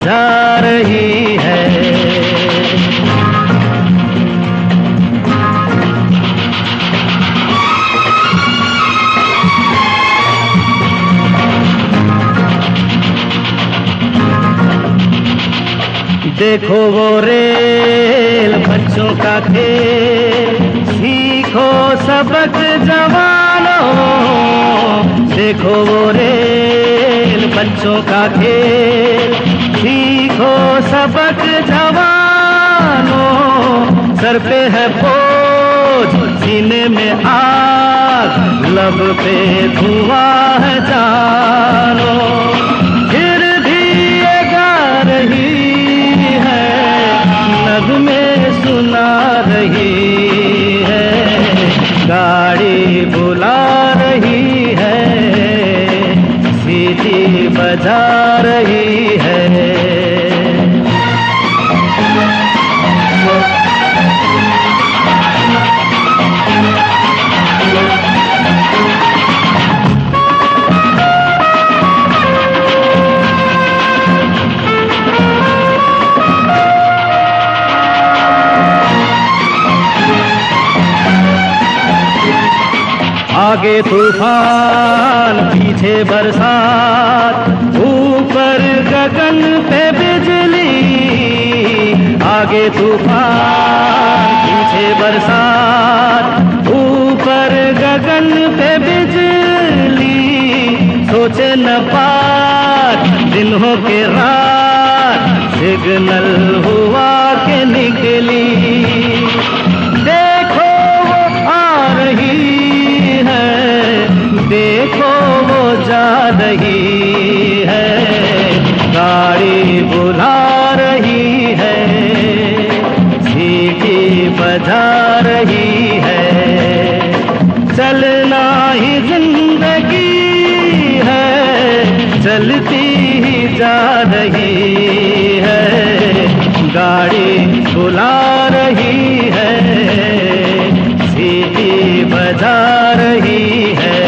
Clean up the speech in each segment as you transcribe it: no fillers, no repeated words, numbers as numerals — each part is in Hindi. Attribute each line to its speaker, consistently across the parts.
Speaker 1: जा रही है। देखो वो रेल बच्चों का खेल, सीखो सबक जवानों। देखो वो रेल बच्चों का खेल, सीखो सबक जवानों। सर पे है बोझ, सीने में आग, लब पे धुआं है जानो। फिर भी ये गा रही है, नगमे सुना रही है। गाड़ी बुला रही है, सीटी बजा रही है। आगे तूफान, पीछे बरसात, ऊपर गगन पे बिजली। आगे तूफान, पीछे बरसात, ऊपर गगन पे बिजली। सोचे न बात, दिन हो के रात, सिग्नल हुआ के निकली। देखो वो आ रही है, देखो वो जा रही है। गाड़ी बुला रही है, सीटी बजा रही है। चलना ही जिंदगी है, चलती ही जा रही है। गाड़ी बुला रही है, सीटी बजा रही है।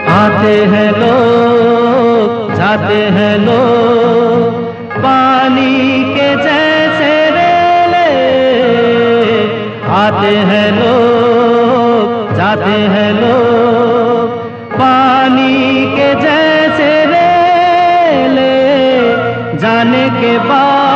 Speaker 1: आते हैं लोग, जाते हैं लोग, पानी के जैसे रेले। आते हैं लोग, जाते हैं लोग, पानी के जैसे रेले। जाने के बाद